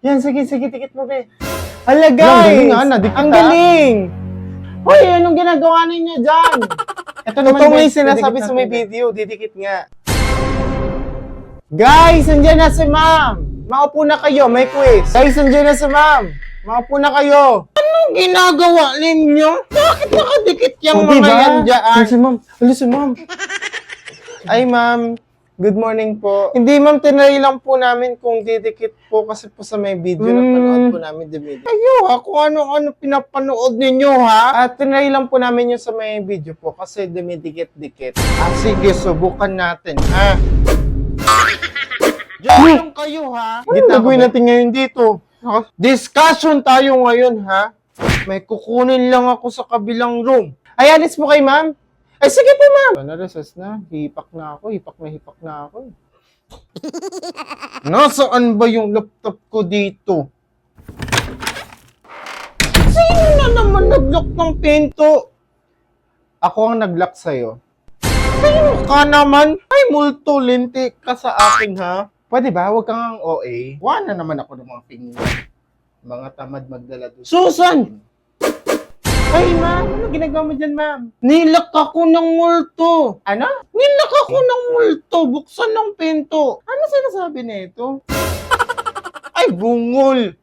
Yan, sige, dikit mo, be. Hala, Ang guys! galing nga, nadikit, Ang ah. galing! Hoy, anong ginagawa ninyo dyan? Ito Totoo nga guys, yung sinasabi didikit sa may natin. video, didikit nga. Guys, nandiyan na si ma'am. Maupo na kayo, may quiz. Guys, nandiyan na si ma'am. Maupo na kayo. Anong ginagawa ninyo? Bakit nakadikit yung mga yan dyan? Si ma'am. Ano si ma'am? Ay, ma'am. Good morning po. Hindi, ma'am, tinry lang po namin kung didikit po kasi po sa may video na panood po namin the video. Ayo, kung ano-ano pinapanood ninyo, ha? At tinry lang po namin yung sa may video po kasi dumidikit-dikit. Sige, subukan natin, ha? Diyan lang kayo, ha? Ano gagawin natin ngayon dito? Discussion tayo ngayon, ha? May kukunin lang ako sa kabilang room. Ay, alis po kay ma'am. Ay, sige po, ma'am. Recess na. Hipak na ako. Nasaan ba yung laptop ko dito? Sino na naman nag-lock ng pinto? Ako ang nag-lock sa'yo. Sino ka naman? Ay, multo, linti ka sa akin, ha? Pwede ba? Huwag kang OA. Wala naman ako ng mga finger. Mga tamad magdala doon. Susan! Ay, ma'am, ano ginagawa mo dyan, ma'am? Nilak ako ng multo. Ano? Nilak ako ng multo. Buksan ng pinto. Ano sinasabi nito? Ay, bungol.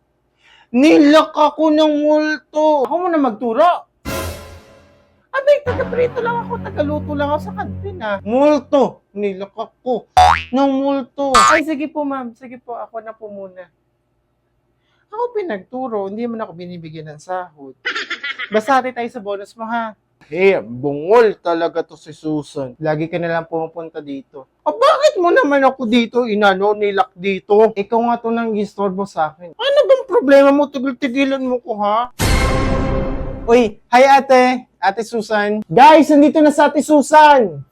Nilak ako ng multo. Ako muna magturo. Abay, taga-prito lang ako. Taga-luto lang ako sa kantina. Multo. Nilak ako ng multo. Ay, sige po, ma'am. Sige po, ako na po muna. Ako pinagturo. Hindi man ako binibigyan ng sahod. Basta ate tayo sa bonus mo, ha? Bungol talaga to si Susan. Lagi ka na lang pumupunta dito. Bakit mo naman ako dito nilak dito? Ikaw nga to nang gistorbo sa akin. Ano bang problema mo? Tigil-tigilan mo ko, ha? Uy, hi ate. Ate Susan. Guys, nandito na sa Ate Susan.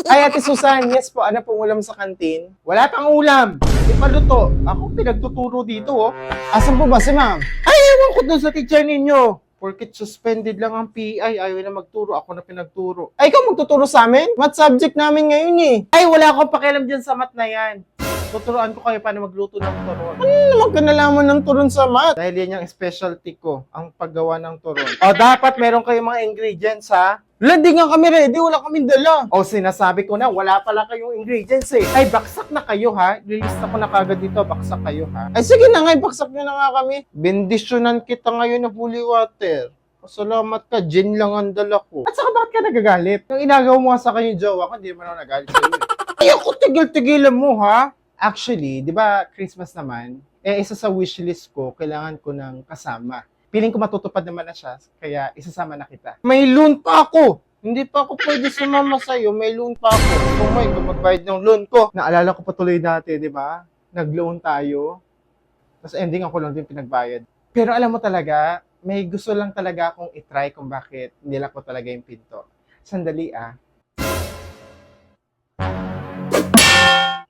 Hi Ate Susan. Yes po, ano pong ulam sa kantin? Wala pang ulam. Di pa luto. Ako pinagtuturo dito, oh. Asan po ba si ma'am? Ay, ewan ko dun sa teacher ninyo. Porket suspended lang ang PI, ayaw na magturo, ako na pinagturo. Ay, ikaw magtuturo sa amin? Math subject namin ngayon eh. Ay, wala akong pakialam dyan sa math na yan. Tuturuan ko kayo paano magluto ng turon. Ano naman ka nalaman ng turon sa math? Dahil yan yung specialty ko, ang paggawa ng turon. O, dapat meron kayong mga ingredients, ha? Hindi nga kami ready, wala kaming dala. O, sinasabi ko na, wala pala kayong ingredients eh. Ay, baksak na kayo, ha? Lilista ko na kagad dito, baksak kayo, ha? Ay, sige na nga, baksak nyo na nga kami. Bendisyonan kita ngayon na holy water. Salamat ka, gin lang ang dala ko. At saka bakit ka nagagalit? Yung inagaw mo sa kanya jowa ko, hindi man ako nagalit sa'yo. Ay, ako tigil-tigilan mo, ha? Actually, di ba Christmas naman, isa sa wishlist ko, kailangan ko ng kasama. Piling ko matutupad naman na siya, kaya isasama na kita. May loan pa ako! Hindi pa ako pwede sumama sa'yo, may loan pa ako. Oh my God, magbayad ng loan ko. Naalala ko pa tuloy dati, di ba? Nag-loan tayo. Tapos ending ako lang din pinagbayad. Pero alam mo talaga, may gusto lang talaga akong itry kung bakit nilak ko talaga yung pinto. Sandali